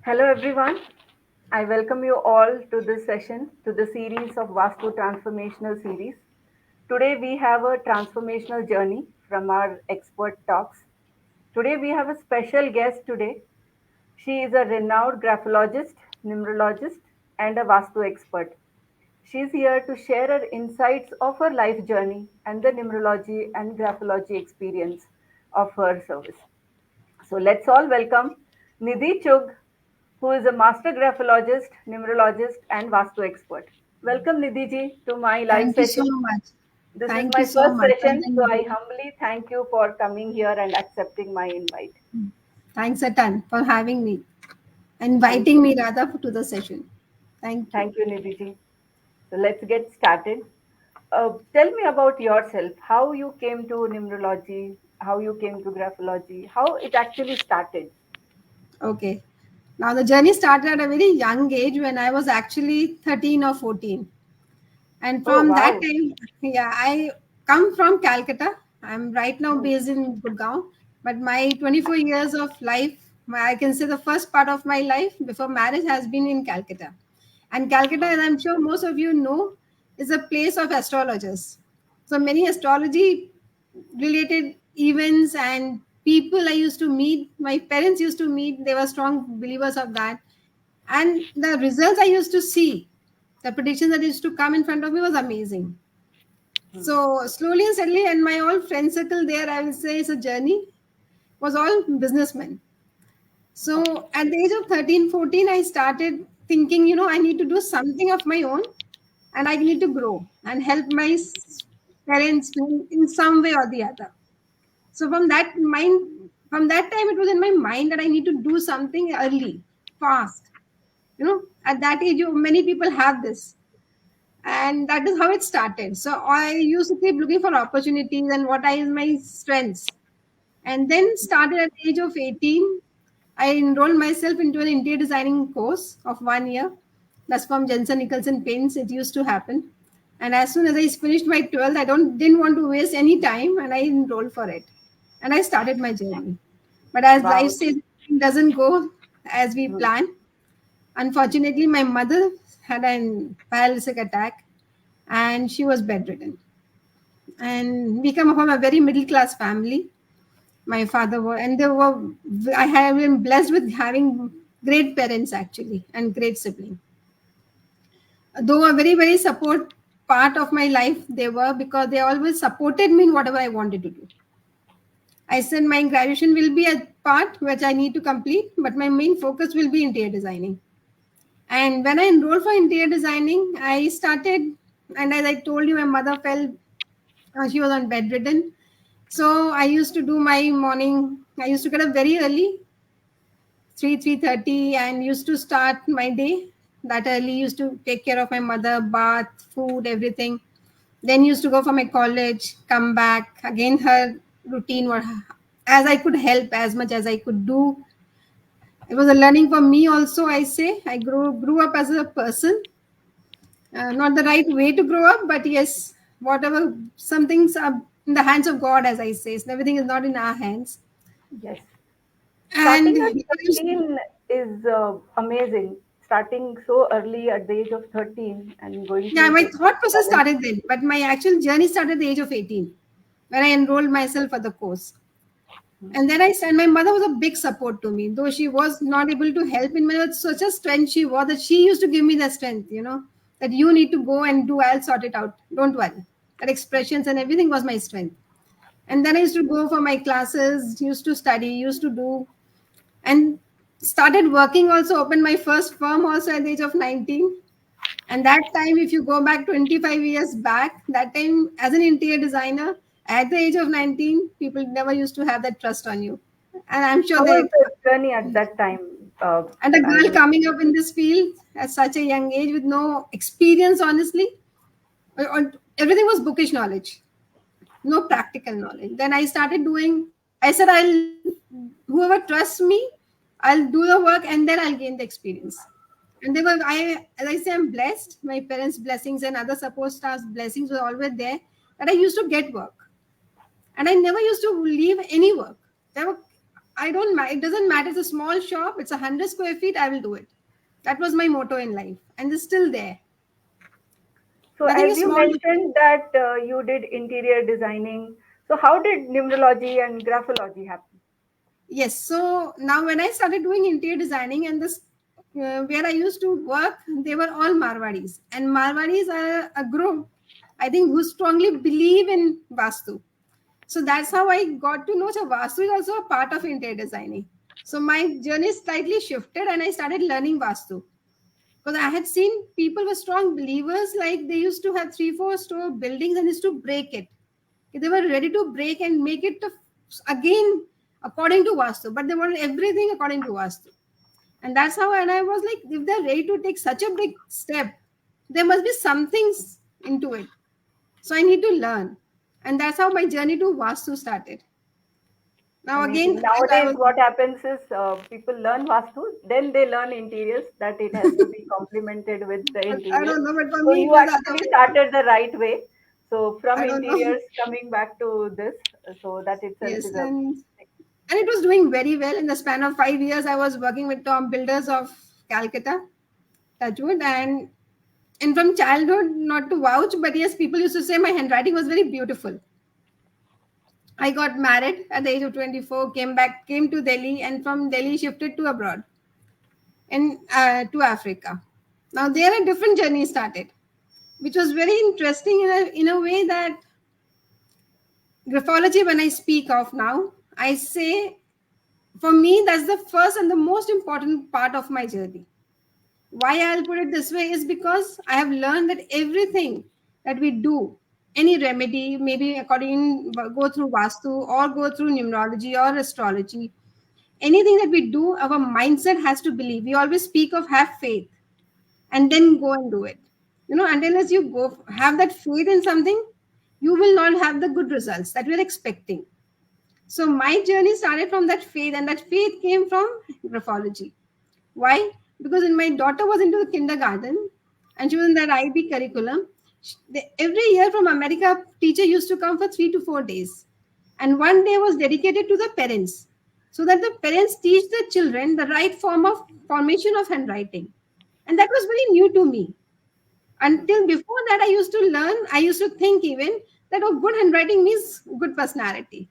Hello everyone. I welcome you all to this session, to the series of Vastu Transformational series. Today we have a transformational journey from our expert talks. Today we have a special guest today. She is a renowned graphologist, numerologist, and a Vastu expert. She is here to share her insights of her life journey and the numerology and graphology experience of her service. So let's all welcome Nidhi Chugh, who is a master graphologist, numerologist, and Vastu expert. Welcome, Nidhi ji, to my live Thank you so session. much. This is Thank you my so first much. session, so I humbly thank you for coming here and accepting my invite. Thanks a ton for having me, Thank inviting you. me rather to the session. Thank you. Thank you, Nidhi ji. So let's get started. Tell me about yourself, how you came to numerology, how you came to graphology, how it actually started. Okay. Now, the journey started at a very young age when I was actually 13 or 14. And Oh, from that wow. time, yeah, I come from Calcutta. I'm right now Hmm. based in Gurgaon. But my 24 years of life, I can say the first part of my life before marriage has been in Calcutta. And Calcutta, as I'm sure most of you know, is a place of astrologers. So many astrology related events and people I used to meet, my parents used to meet, they were strong believers of that. And the results I used to see, the predictions that used to come in front of me was amazing. Hmm. So slowly and steadily, and my whole friend circle there, I will say, is a journey, was all businessmen. Okay. So at the age of 13, 14, I started thinking, I need to do something of my own and I need to grow and help my parents in some way or the other. So from that time, it was in my mind that I need to do something early, fast. At that age, many people have this, and that is how it started. So I used to keep looking for opportunities and what are my strengths, and then started at the age of 18. I enrolled myself into an interior designing course of 1 year. That's from Jensen Nicholson Paints. It used to happen. And as soon as I finished my 12th, I didn't want to waste any time and I enrolled for it. And I started my journey. But as life Wow. says, it doesn't go as we Hmm. plan. Unfortunately, my mother had an paralytic attack and she was bedridden. And we come from a very middle class family. My father were, and they were, I have been blessed with having great parents actually and great sibling. Though a very, very support part of my life they were, because they always supported me in whatever I wanted to do. I said my graduation will be a part which I need to complete, but my main focus will be interior designing. And when I enrolled for interior designing, I started, and as I told you, my mother fell, she was on bedridden. So I used to do my morning, I used to get up very early, 3:30, and used to start my day that early. Used to take care of my mother, bath, food, everything. Then used to go for my college, come back again. Her routine was as I could help, as much as I could do. It was a learning for me also. I say I grew up as a person. Not the right way to grow up, but yes, whatever. Some things are in the hands of God, as I say. So everything is not in our hands. Yes. And Starting at 13 is amazing. Starting so early at the age of 13 and going yeah, through my this thought process challenge. started then, but my actual journey started at the age of 18 when I enrolled myself for the course. And then I said, my mother was a big support to me, though she was not able to help in my such a strength she was that she used to give me the strength, that you need to go and do, I'll sort it out. Don't worry. That expressions and everything was my strength. And then I used to go for my classes, used to study, used to do, and started working also, opened my first firm also at the age of 19. And that time, if you go back 25 years back, that time as an interior designer, at the age of 19, people never used to have that trust on you. And I'm sure How was they, the journey at that time? and a I girl mean, coming up in this field at such a young age with no experience, honestly, everything was bookish knowledge, no practical knowledge. Then I started doing, I said, whoever trusts me, I'll do the work and then I'll gain the experience. And they were, as I say, I'm blessed. My parents' blessings and other support staff's blessings were always there, that I used to get work. And I never used to leave any work. There were I don't. It doesn't matter. It's a small shop. It's 100 square feet. I will do it. That was my motto in life, and it's still there. So, Nothing as is you small. mentioned that you did interior designing, so how did numerology and graphology happen? Yes. So now when I started doing interior designing and this where I used to work, they were all Marwadis. And Marwadis are a group, I think, who strongly believe in Vastu. So that's how I got to know. So Vastu is also a part of interior designing. So my journey slightly shifted and I started learning Vastu. Because I had seen people were strong believers, like they used to have 3 4 store buildings and used to break it. They were ready to break and make it again according to Vastu, but they wanted everything according to Vastu. And that's how, and I was like, if they're ready to take such a big step, there must be some things into it. So I need to learn. And that's how my journey to Vastu started. Now, Amazing. again, as I Nowadays, was, what happens is people learn Vastu, then they learn interiors, that it has to be complemented with the I interiors. don't know, but for So me, it you was the other actually way. started the right way. So from I don't know. interiors coming back to this, so that itself Yes. is a And it was doing very well. In the span of 5 years, I was working with top builders of Calcutta, Touchwood, and from childhood, not to vouch, but yes, people used to say my handwriting was very beautiful. I got married at the age of 24, came to Delhi, and from Delhi shifted to abroad and to Africa. Now there a different journey started, which was very interesting in a way that graphology, when I speak of now, I say for me that's the first and the most important part of my journey. Why I'll put it this way is because I have learned that everything that we do, any remedy, maybe go through Vastu or go through numerology or astrology, anything that we do, our mindset has to believe. We always speak of have faith and then go and do it. Unless you go have that faith in something, you will not have the good results that we're expecting. So my journey started from that faith, and that faith came from graphology. Why? Because when my daughter was into the kindergarten and she was in that IB curriculum, every year from America, teacher used to come for 3 to 4 days. And one day was dedicated to the parents so that the parents teach the children the right formation of handwriting. And that was very new to me. Until before that, I used to learn, I used to think even that oh, good handwriting means good personality.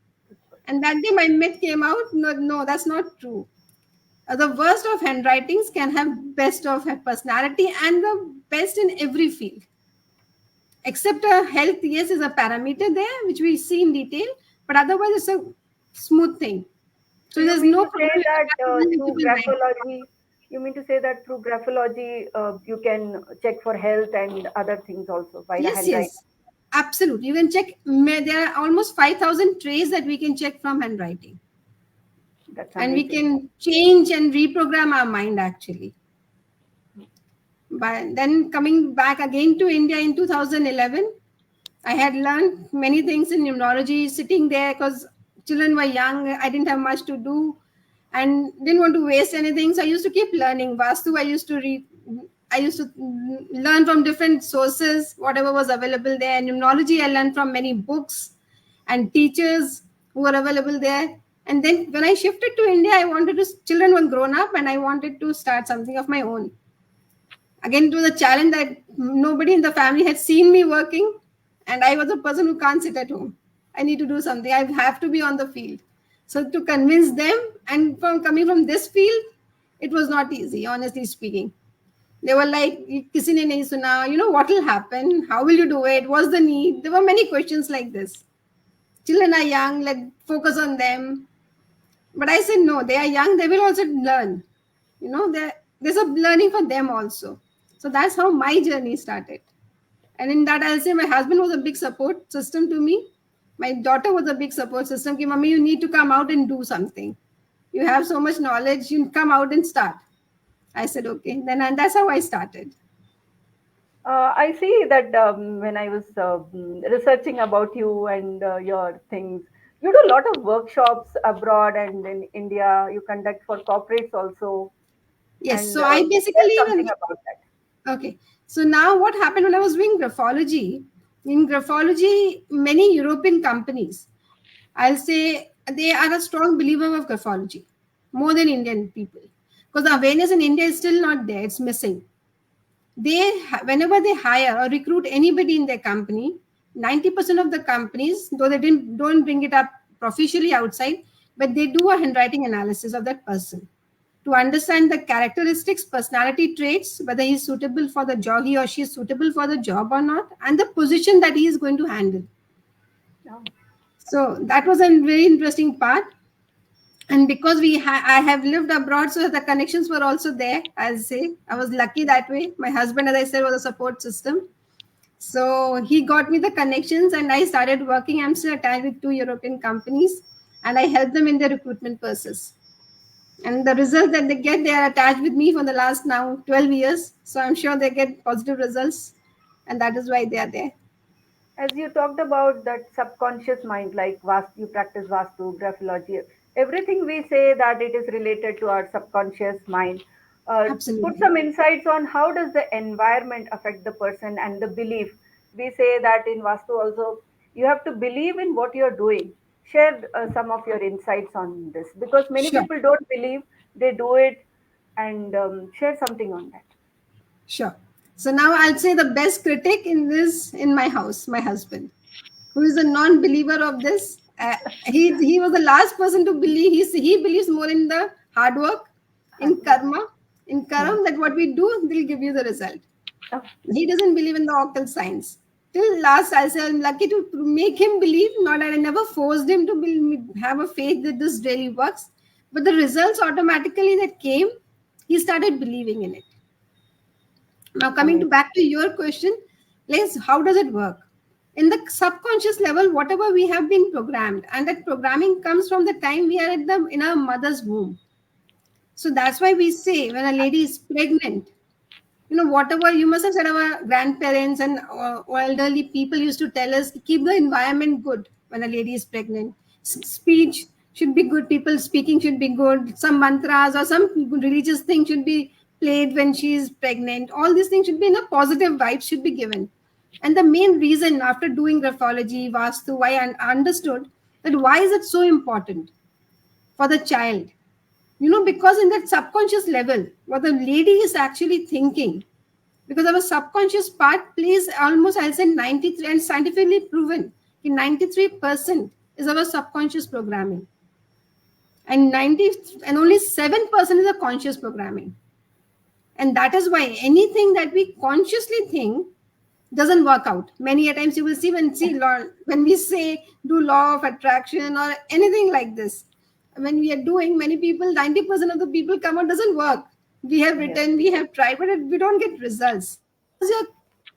And that day my myth came out. No, no, that's not true. The worst of handwritings can have best of personality and the best in every field. Except health, yes, is a parameter there which we see in detail, but otherwise it's a smooth thing. So So you there's mean no to say problem with that the through graphology, you mean to say that through graphology you can check for health and other things also by the Yes, handwriting? yes, absolutely. You can check. There are almost 5,000 traits that we can check from handwriting, That's and we amazing. can change and reprogram our mind actually. But then coming back again to India in 2011, I had learned many things in numerology sitting there because children were young. I didn't have much to do and didn't want to waste anything. So I used to keep learning. Vastu, I used to read. I used to learn from different sources, whatever was available there. Numerology, I learned from many books and teachers who were available there. And then when I shifted to India, I wanted to, children were grown up and I wanted to start something of my own. Again, it was a challenge that nobody in the family had seen me working, and I was a person who can't sit at home. I need to do something. I have to be on the field. So to convince them, and from coming from this field, it was not easy, honestly speaking. They were like, "Kisi ne nahi suna. What will happen? How will you do it? What's the need?" There were many questions like this. Children are young. Let focus on them. But I said no. They are young. They will also learn. There's a learning for them also. So that's how my journey started. And in that, I'll say my husband was a big support system to me. My daughter was a big support system. Ki, Mommy, you need to come out and do something. You have so much knowledge. You come out and start. I said, okay. Then and that's how I started. I see that when I was researching about you and your things, you do a lot of workshops abroad and in India. You conduct for corporates also, Yes. and So I tell basically something even about that. okay. So now what happened when I was doing graphology? In graphology, many European companies, I'll say they are a strong believer of graphology more than Indian people, because the awareness in India is still not there. It's missing. Whenever they hire or recruit anybody in their company, 90% of the companies, though they don't bring it up officially outside, but they do a handwriting analysis of that person to understand the characteristics, personality traits, whether he's suitable for the job, he or she is suitable for the job or not, and the position that he is going to handle. Oh, So that was a very interesting part. And because I have lived abroad, so the connections were also there. I'll say I was lucky that way. My husband, as I said, was a support system. So he got me the connections, and I started working. I'm still attached with 2 European companies, and I help them in their recruitment process. And the results that they get, they are attached with me for the last now 12 years. So I'm sure they get positive results, and that is why they are there. as you talked about that subconscious mind, like you practice Vastu, graphology, everything we say that it is related to our subconscious mind. Put Absolutely. some insights on how does the environment affect the person and the belief. We say that in Vastu also, you have to believe in what you're doing. Share some of your insights on this because many Sure. people don't believe, they do it, and share something on that. Sure. So now I'll say the best critic in this in my house, my husband, who is a non-believer of this. He was the last person to believe. He believes more in the hard work, in Hard work. karma, in Hmm. karam, that what we do will give you the result. Oh, He doesn't believe in the occult science. Till last, I say I'm lucky to make him believe. Not I never forced him to have a faith that this really works, but the results automatically that came, he started believing in it. Now, coming to amazing. back to your question, Les, how does it work? In the subconscious level, whatever we have been programmed, and that programming comes from the time we are in our mother's womb. So that's why we say when a lady is pregnant, whatever you must have said, our grandparents and elderly people used to tell us, keep the environment good when a lady is pregnant. Speech should be good, people speaking should be good, some mantras or some religious thing should be played when she is pregnant. All these things should be in a positive vibe, should be given. And the main reason, after doing graphology, vastu, I understood that why is it so important for the child. Because in that subconscious level, what the lady is actually thinking, because our subconscious part plays almost, I'll say, 93, and scientifically proven, 93% is our subconscious programming, and 90 and only 7% is a conscious programming. And that is why anything that we consciously think doesn't work out. Many a times you will see when we say do law of attraction or anything like this, when we are doing, many people, 90% of the people come out doesn't work. We have Yes. written, we have tried, but we don't get results because you're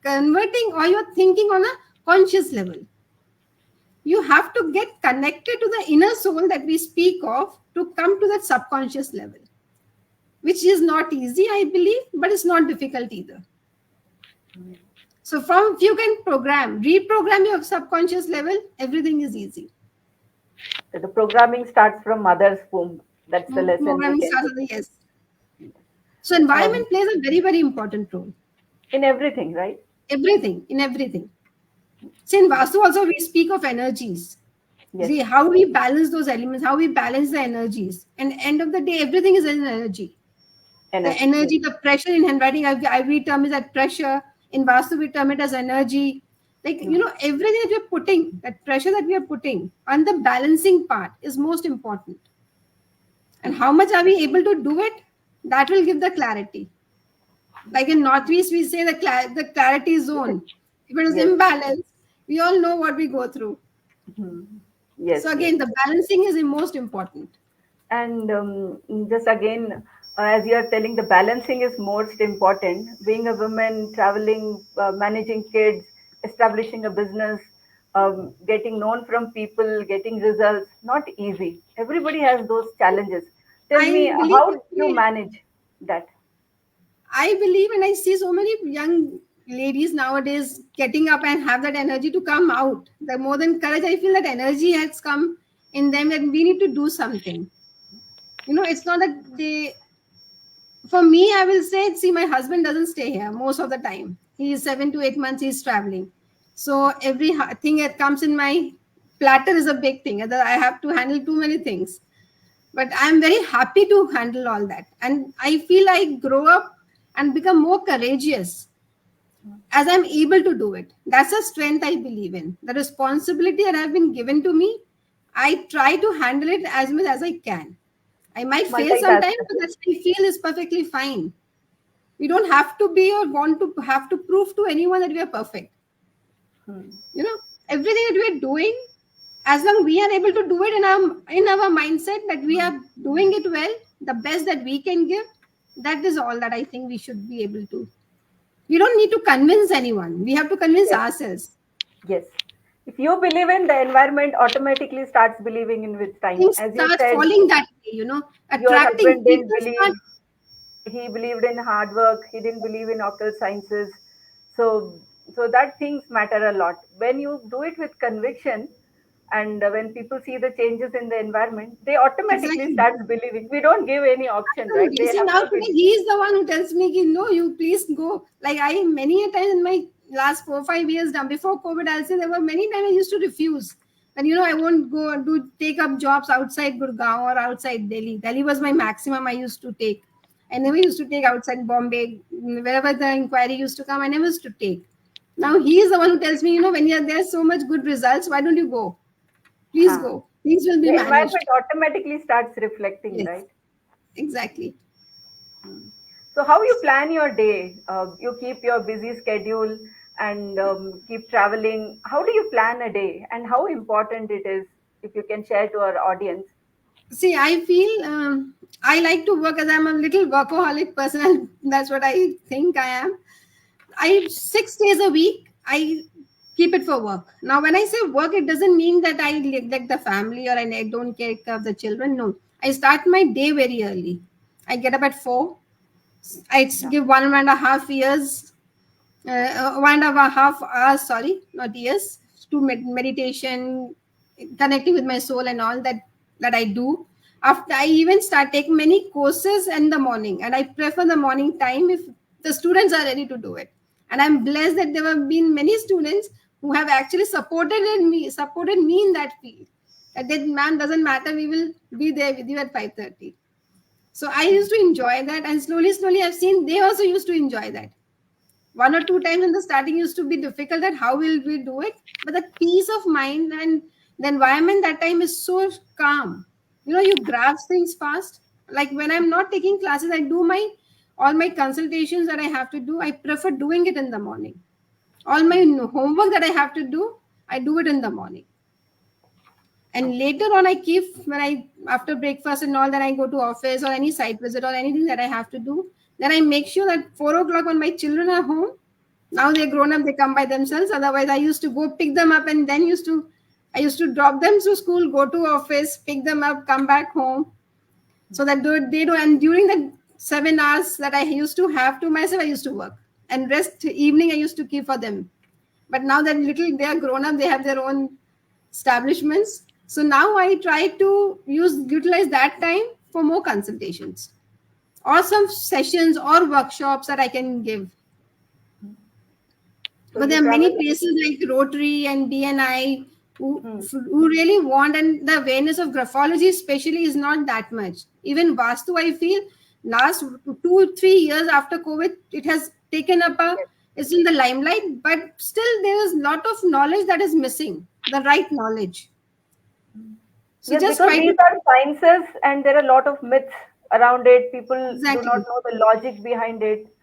converting or you're thinking on a conscious level. You have to get connected to the inner soul that we speak of to come to that subconscious level, which is not easy, I believe, but it's not difficult either. So from if you can reprogram your subconscious level, everything is easy. So the programming starts from mother's womb. That's the lesson we Programming can starts take. with the yes. So environment Um, plays a very, very important role. in everything, right? Everything, in everything. See, in Vastu also we speak of energies. Yes, See how we balance those elements, how we balance the energies. And end of the day, everything is an energy. The energy. Yes. energy, the pressure in handwriting, we term is that pressure. In Vastu, we term it as energy. Like, Mm. everything that we're putting, that pressure that we are putting, and the balancing part is most important. And how much are we able to do it? That will give the clarity. Like in Northeast, we say the clarity zone. If it is Yes. imbalanced, we all know what we go through. Mhm. Yes. So Yes. again, the balancing is the most important. And just again, as you are telling, the balancing is most important. Being a woman, traveling, managing kids, establishing a business, getting known from people, getting results, not easy. Everybody has those challenges. Tell I me, believe how do you actually, manage that? I believe, and I see so many young ladies nowadays getting up and have that energy to come out. The more than courage, I feel that energy has come in them that we need to do something. It's not that for me, I will say, see, my husband doesn't stay here most of the time. He is 7 to 8 months, he's traveling. So every thing that comes in my platter is a big thing. That I have to handle too many things. But I'm very happy to handle all that. And I feel I grow up and become more courageous as I'm able to do it. That's a strength I believe in. The responsibility that have been given to me, I try to handle it as much as I can. I might fail sometimes, Multitasker. but that's I feel is perfectly fine. We don't have to be or want to have to prove to anyone that we are perfect. Hmm. You know, everything that we are doing, as long we are able to do it in our mindset that we are doing it well, the best that we can give, that is all that I think we should be able to. We don't need to convince anyone. We have to convince Yes. ourselves. Yes. If you believe in, the environment automatically starts believing in with time. Things As you start said, falling that way, your attracting husband didn't people believe, start. he believed in hard work, he didn't believe in occult sciences. So that things matter a lot. When you do it with conviction, and when people see the changes in the environment, they automatically Exactly. starts believing. We don't give any option, right? Absolutely. They See, have now to today believe. he is the one who tells me, no, you please go. Like I, many a time in my last 4 5 years down before COVID, I'll say there were many times I used to refuse. And I won't go and take up jobs outside Gurgaon or outside Delhi. Delhi was my maximum I used to take. I never used to take outside Bombay. Wherever the inquiry used to come, I never used to take. Now he is the one who tells me, when you're there so much good results, why don't you go? Please Huh. go. Things will be The managed. environment automatically starts reflecting, Yes, right? exactly. So, how you plan your day? You keep your busy schedule and keep traveling. How do you plan a day, and how important it is? If you can share to our audience. See, I feel I like to work as I'm a little workaholic person, and that's what I think I am. I 6 days a week I keep it for work. Now, when I say work, it doesn't mean that I neglect the family or I don't take care of the children. No, I start my day very early. I get up at 4. I Yeah. give 1.5 years 1.5 hours, sorry, not years, to meditation, connecting with my soul and all that I do. After I even start taking many courses in the morning, and I prefer the morning time if the students are ready to do it. And I'm blessed that there have been many students who have actually supported me in that field. That ma'am doesn't matter, we will be there with you at 5:30. So I used to enjoy that, and slowly I've seen they also used to enjoy that. 1 or 2 times in the starting used to be difficult that how will we do it, but the peace of mind and the environment that time is so calm. You grasp things fast. Like when I'm not taking classes, I do my all my consultations that I have to do, I prefer doing it in the morning. All my homework that I have to do, I do it in the morning. And Okay. later on I keep, when I after breakfast and all, then I go to office or any site visit or anything that I have to do, then I make sure that 4 o'clock when my children are home. Now they're grown up, they come by themselves. Otherwise I used to go pick them up, and then I used to drop them to school, go to office, pick them up, come back home. So that they do. And during the 7 hours that I used to have to myself, I used to work, and rest evening I used to keep for them. But now that little they are grown up, they have their own establishments. So now I try to utilize that time for more consultations or some sessions or workshops that I can give. So But you there are travel. many places like Rotary and DNI Hmm. who really want, and the awareness of graphology especially is not that much. Even Vastu, I feel, last 2 3 years after COVID, it has taken up Yes. it's in the limelight, but still there is a lot of knowledge that is missing, the right knowledge. So Yes, just because try these to are sciences and there are a lot of myths around it. People do not exactly. know the logic behind it.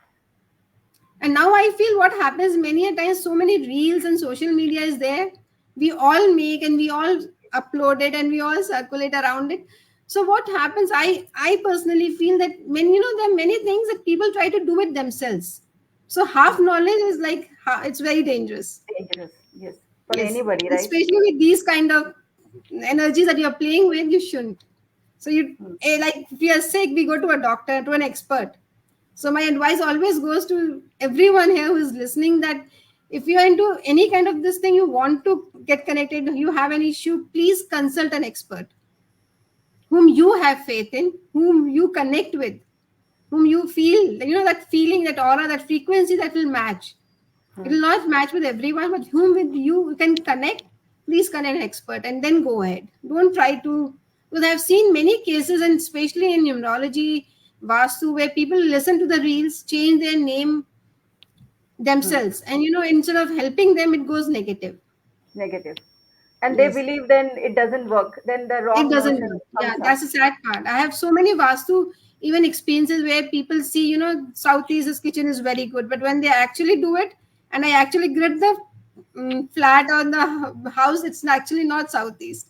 And now I feel what happens many a times, so many reels and social media is there. We all make and we all upload it and we all circulate around it. So what happens? I personally feel that when there are many things that people try to do it themselves. So half knowledge is like it's very dangerous. Dangerous. Yes. For Yes, anybody, right? especially with these kind of energies that you're playing with, you shouldn't. So Hmm. like if we are sick, we go to a doctor, to an expert. So my advice always goes to everyone here who is listening that if you are into any kind of this thing, you want to get connected, you have an issue, please consult an expert whom you have faith in, whom you connect with, whom you feel, that feeling, that aura, that frequency that will match. It Hmm. will not match with everyone, but whom with you can connect. please connect an expert and then go ahead. Don't try to, because I've seen many cases, and especially in numerology, Vastu, where people listen to the reels, change their name Hmm. themselves, and instead of helping them, it goes negative. Negative. And they Yes. believe then it doesn't work. Then the It wrong doesn't notion work. Yeah, comes up. that's the sad part. I have so many Vastu even experiences where people see, Southeast's kitchen is very good, but when they actually do it, and I actually grip the flat on the house, it's actually not Southeast.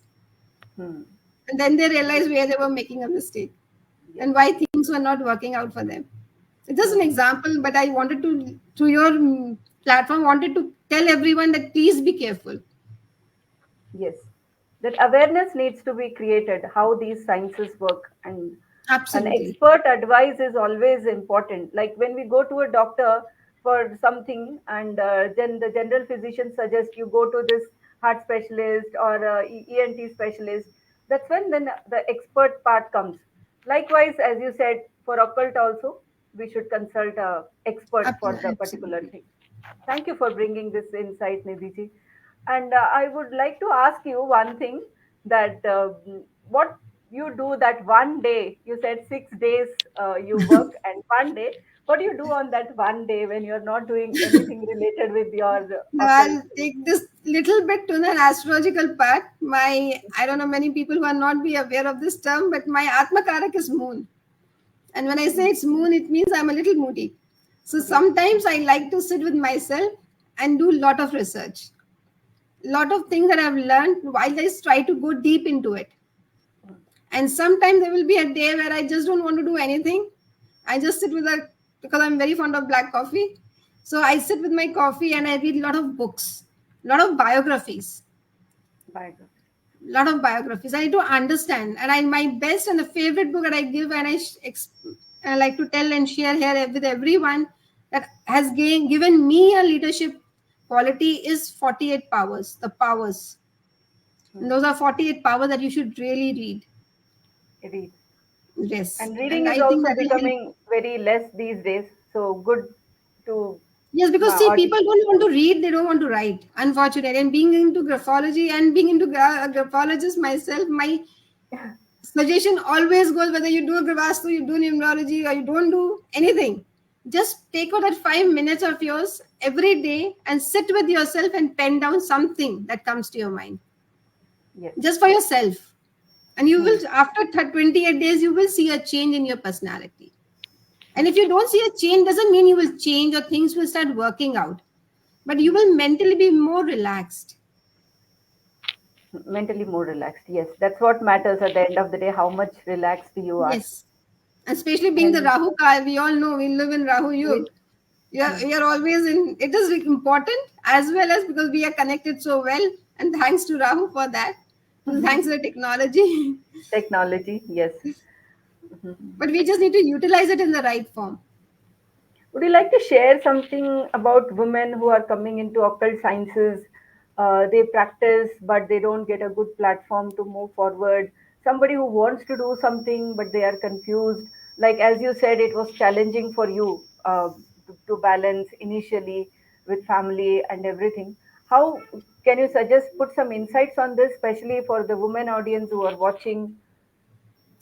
Hmm. And then they realize where they were making a mistake Yes. and why things were not working out for them. It's just an Hmm. example, but I wanted to, through your platform, wanted to tell everyone that please be careful. Yes. That awareness needs to be created, how these sciences work. And an Absolutely. expert advice is always important. Like when we go to a doctor for something, and then the general physician suggests you go to this heart specialist or ENT specialist, that's when then the expert part comes. Likewise, as you said, for occult also, we should consult a expert for the particular Absolutely. thing. Thank you for bringing this insight, Nidhi. And I would like to ask you one thing, that what you do that one day, you said 6 days you work, and one day, what do you do on that one day when you're not doing anything related with your Now occult I'll thing? take this little bit to the astrological part. I don't know, many people who are not be aware of this term, but my Atma Karak is moon. And when I say it's moon, it means I'm a little moody. So Okay. sometimes I like to sit with myself and do a lot of research. Lot of things that I've learned while I try to go deep into it. And sometimes there will be a day where I just don't want to do anything. I just sit with a, because I'm very fond of black coffee. So I sit with my coffee and I read a lot of books, a lot of biographies, Biography. lot of biographies. I need to understand. And my best and the favorite book that I give and I like to tell and share here with everyone that has given me a leadership quality is 48 Powers, the powers. And Hmm. those are 48 powers that you should really read. Read. Yes. And And reading is I think also that will help. becoming very less these days. So good to Yes, because my see, audience. people don't want to read, they don't want to write, unfortunately. And being into graphology and being into graphologist myself, my suggestion always goes whether you do Vastu, you do numerology, or you don't do anything. Just take out that 5 minutes of yours every day and sit with yourself and pen down something that comes to your mind, Yes. just for yourself. And you Hmm. will, after 28 days, you will see a change in your personality. And if you don't see a change, doesn't mean you will change or things will start working out, but you Hmm. will mentally be more relaxed. Mentally more relaxed. Yes, that's what matters at the end of the day, how much relaxed you are. Yes. Especially being the And Rahu Kal, we all know we live in Rahu we, Yug. hmm, We are always in, it is important as well as because we are connected so well. And thanks to Rahu for that. Thanks to the technology. technology, yes. But we just need to utilize it in the right form. Would you like to share something about women who are coming into occult sciences? They practice, but they don't get a good platform to move forward. Somebody who wants to do something, but they are confused. Like as you said, it was challenging for you to balance initially with family and everything. How can you suggest, put some insights on this, especially for the women audience who are watching?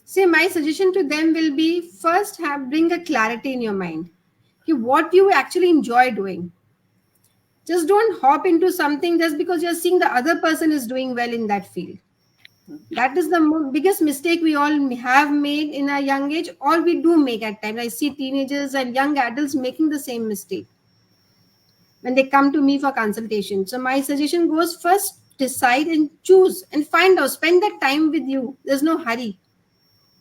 See, my suggestion to them will be first have bring a clarity in your mind. Okay, what you actually enjoy doing. Just don't hop into something just because you're seeing the other person is doing well in that field. That is the biggest mistake we all have made in a young age, or we do make at times. I see teenagers and young adults making the same mistake when they come to me for consultation. So my suggestion goes first decide and choose and find out. Spend that time with you. There's no hurry.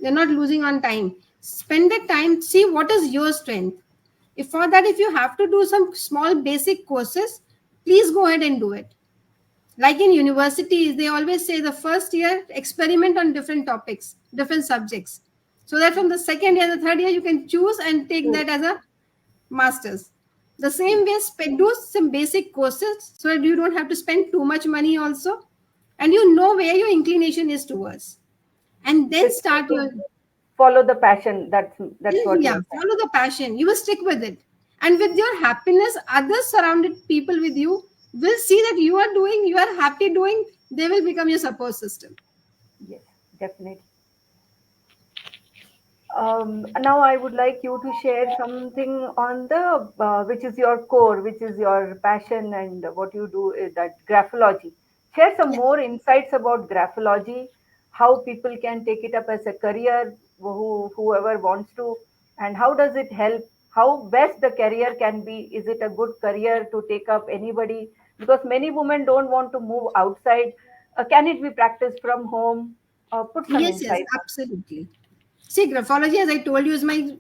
You're not losing on time. Spend that time. See what is your strength. If for that, if you have to do some small basic courses, please go ahead and do it. Like in universities, they always say the first year experiment on different topics, different subjects, so that from the second year, the third year, you can choose and take True. that as a master's. The same way, do some basic courses so that you don't have to spend too much money also, and you know where your inclination is towards, and then Basically, start your. to follow the passion. That's what you Yeah, are saying. follow the passion. You will stick with it. And with your happiness, others surrounded people with you will see that you are happy doing, They will become your support system. Yes, definitely. Now I would like you to share something on the which is your core, which is your passion, and what you do is that graphology. Share some Yeah. more insights about graphology, how people can take it up as a career, whoever wants to, and how does it help? How best the career can be? Is it a good career to take up anybody? Because many women don't want to move outside. Can it be practiced from home? Put some Yes, yes, insights on. absolutely. See, graphology, as I told you, is my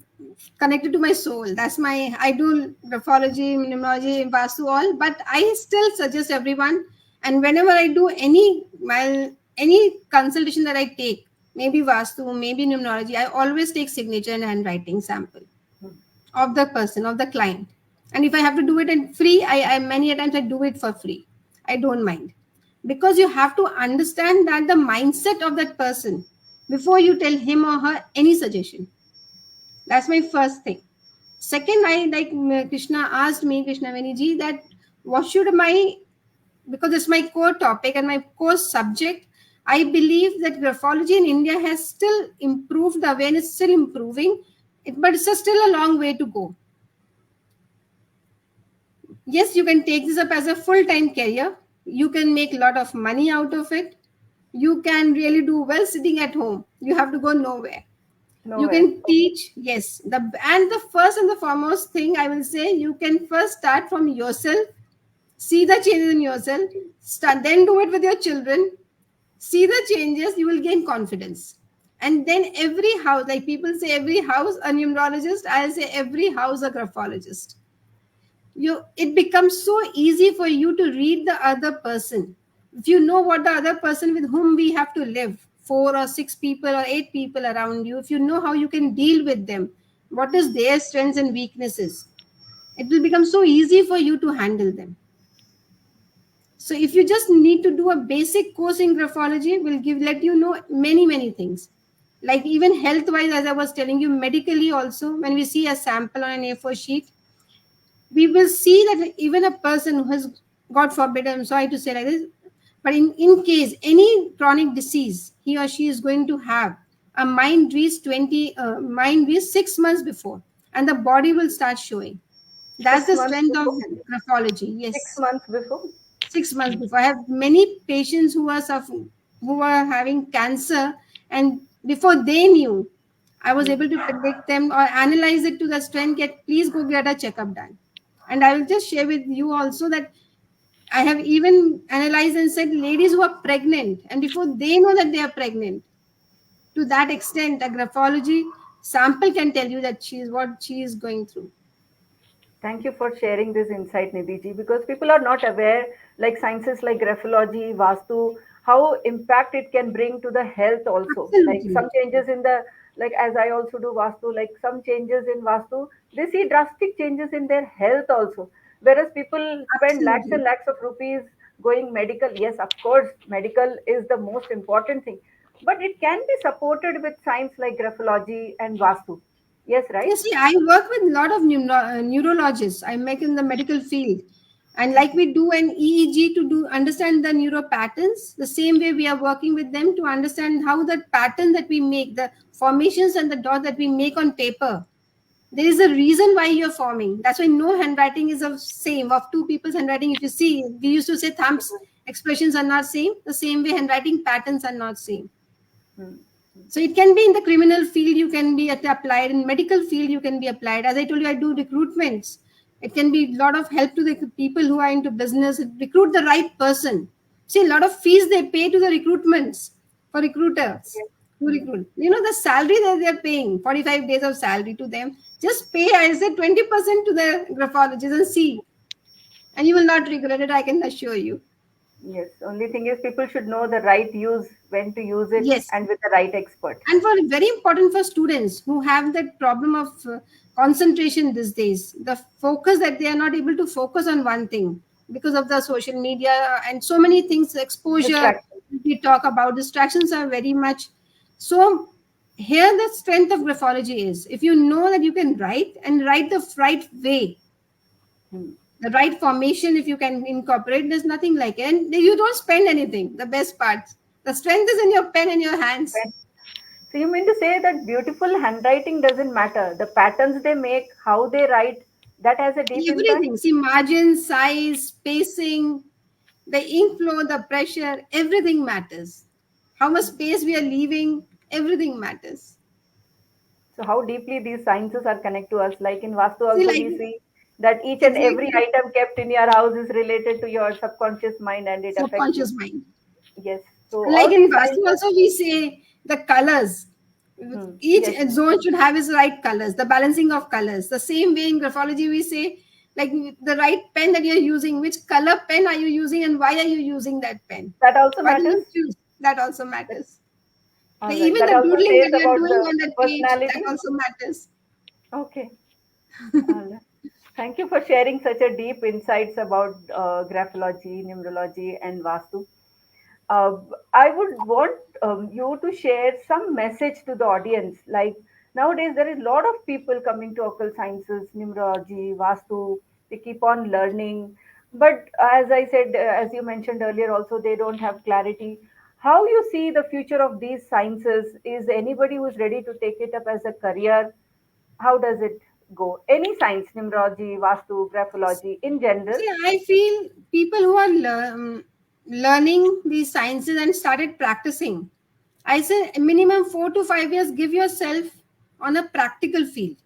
connected to my soul. That's my I do graphology, numerology, vastu, all. But I still suggest everyone, and whenever I do any consultation that I take, maybe vastu, maybe numerology, I always take signature and handwriting sample Hmm. of the person, of the client. And if I have to do it in free, I many a times I do it for free. I don't mind. Because you have to understand that the mindset of that person before you tell him or her any suggestion. That's my first thing. Second, I like Krishna asked me, Krishnaveni Ji, that what should my, because it's my core topic and my core subject, I believe that graphology in India has still improved, the awareness is still improving, but it's still a long way to go. Yes, you can take this up as a full-time career. You can make a lot of money out of it. You can really do well sitting at home. You have to go nowhere. You Nowhere. can teach, yes. The first and the foremost thing I will say, you can first start from yourself, see the changes in yourself, start then do it with your children, see the changes, you will gain confidence. And then every house, like people say, every house a numerologist, I'll say every house a graphologist. It becomes so easy for you to read the other person. If you know what the other person with whom we have to live, 4 or 6 people or 8 people around you, if you know how you can deal with them, what is their strengths and weaknesses, it will become so easy for you to handle them. So if you just need to do a basic course in graphology, will give let you know many things. Like even health wise, as I was telling you, medically also, when we see a sample on an A4 sheet, we will see that even a person who has, God forbid, I'm sorry to say like this, but in case any chronic disease he or she is going to have, a mind reads 6 months before, and the body will start showing. That's Six the months strength of before. graphology. Six Yes, months before. 6 months before. I have many patients who are suffering, who are having cancer, and before they knew, I was able to predict them or analyze it to the strength. Get please go get a checkup done. And I will just share with you also that I have even analyzed and said ladies who are pregnant, and before they know that they are pregnant, to that extent, a graphology sample can tell you that she is going through. Thank you for sharing this insight, Nidhi, because people are not aware, like sciences like graphology, Vastu, how impact it can bring to the health also. Like Absolutely. some changes in the, like as I also do Vastu, like some changes in Vastu, they see drastic changes in their health also. Whereas people spend lakhs and Absolutely. lakhs of rupees going medical. Yes, of course, medical is the most important thing, but it can be supported with science like graphology and Vastu. Yes, right? Yes, see, I work with a lot of neurologists. I make in the medical field. And like we do an EEG to do understand the neuro patterns, the same way we are working with them to understand how the pattern that we make, the formations and the dot that we make on paper, there is a reason why you're forming. That's why no handwriting is of same of two people's handwriting. If you see, we used to say thumbs expressions are not same. The same way handwriting patterns are not same. Hmm. So it can be in the criminal field, you can be applied in medical field, you can be applied. As I told you, I do recruitments. It can be a lot of help to the people who are into business, recruit the right person. See, a lot of fees they pay to the recruitments for recruiters Yes. who Hmm. recruit. You know, the salary that they're paying, 45 days of salary to them, just pay, I said, 20% to the graphologist and see. And you will not regret it, I can assure you. Yes, only thing is people should know the right use, when to use it, Yes. and with the right expert. And for very important for students who have that problem of concentration these days, the focus that they are not able to focus on one thing because of the social media and so many things, exposure Distraction. we talk about, distractions are very much. So here the strength of graphology is if you know that you can write and write the right way, Hmm. The right formation, if you can incorporate, there's nothing like it. And you don't spend anything. The best part. The strength is in your pen and your hands. So you mean to say that beautiful handwriting doesn't matter. The patterns they make, how they write, that has a deep impact. Everything. See, margin, size, spacing, the ink flow, the pressure, everything matters. How much space we are leaving, everything matters. So how deeply these sciences are connected to us. Like in Vastu See, also like, we see that each and every exactly, item kept in your house is related to your subconscious mind and it affects you. subconscious mind. Yes. So And like all in these Vastu sciences. also we say the colors. Each Yes, ma'am. zone should have its right colors, the balancing of colors. The same way in graphology we say like the right pen that you're using, which color pen are you using and why are you using that pen? That also Why do matters. you choose? That also matters. All right. Even That the also doodling says that you're about doing the on that page, that personality. also matters. Okay. All right. Thank you for sharing such a deep insights about graphology, numerology, and Vastu. Uh, I would want you to share some message to the audience. Like nowadays, there is a lot of people coming to occult sciences, numerology, Vastu. They keep on learning, but as I said, as you mentioned earlier, also they don't have clarity. How you see the future of these sciences? Is anybody who's ready to take it up as a career? How does it go? Any science, numerology, Vastu, graphology, in general. See, I feel people who are learning these sciences and started practicing, I say minimum 4 to 5 years, give yourself on a practical field.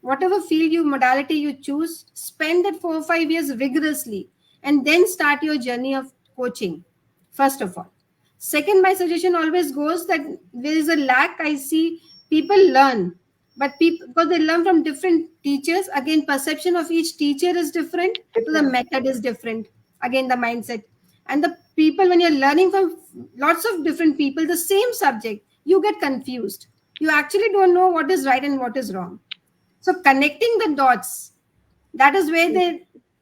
Whatever field you modality you choose, spend that 4 or 5 years rigorously and then start your journey of coaching, first of all. Second, my suggestion always goes that there is a lack. I see people learn, but people because they learn from different teachers. Again, perception of each teacher is different, so the Different. method is different. Again, the mindset and the people when you're learning from lots of different people, the same subject, you get confused. You actually don't know what is right and what is wrong. So connecting the dots, that is where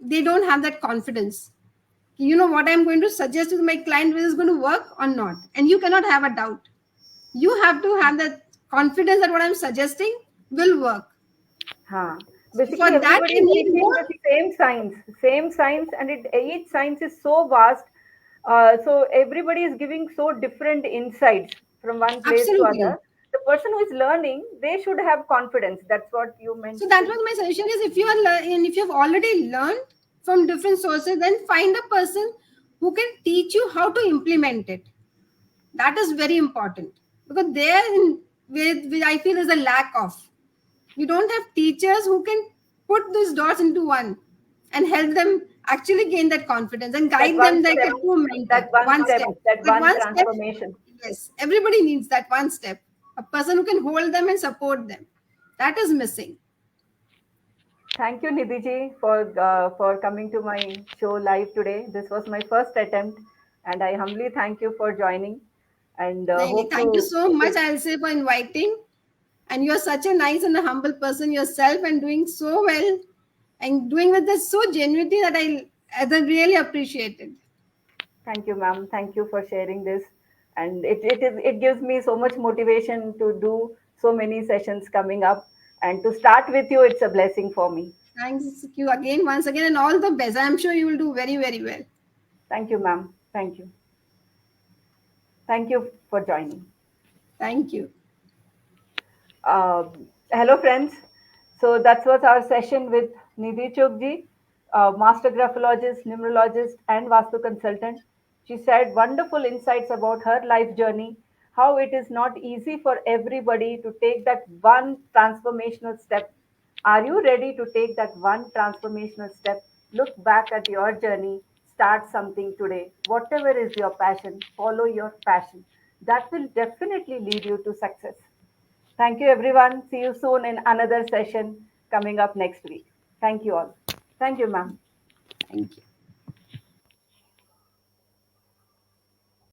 they don't have that confidence. You know what I'm going to suggest to my client whether it's going to work or not, and you cannot have a doubt. You have to have that confidence that what I'm suggesting will work. Huh. So for Basically, that everybody I is need teaching more. the same science, and each science is so vast. So everybody is giving so different insights from one place to Absolutely. other. The person who is learning, they should have confidence. That's what you meant So to that say. was my suggestion is if you are and if you have already learned from different sources, then find a person who can teach you how to implement it. That is very important because there in where I feel is a lack of. We don't have teachers who can put these dots into one and help them actually gain that confidence and That guide one them like step, a true mentor. One step. that That one one step, transformation. yes, everybody needs that one step. A person who can hold them and support them. That is missing. Thank you, Nidhi ji, for coming to my show live today. This was my first attempt, and I humbly thank you for joining. And Naini, hope thank you to so much, I'll say, for inviting. And you're such a nice and a humble person yourself and doing so well and doing with this so genuinely that I really appreciate it. thank you, ma'am. Thank you for sharing this, and it gives me so much motivation to do so many sessions coming up. And to start with you, it's a blessing for me. Thanks you again, once again, and all the best. I'm sure you will do very, very well. Thank you, ma'am. Thank you. Thank you for joining. Thank you. Hello, friends. So that was our session with Nidhi Chugh ji, master graphologist, numerologist, and Vastu consultant. She shared wonderful insights about her life journey, how it is not easy for everybody to take that one transformational step. Are you ready to take that one transformational step? Look back at your journey, start something today. Whatever is your passion, follow your passion. That will definitely lead you to success. Thank you, everyone. See you soon in another session coming up next week. Thank you all. Thank you, ma'am. Thank you.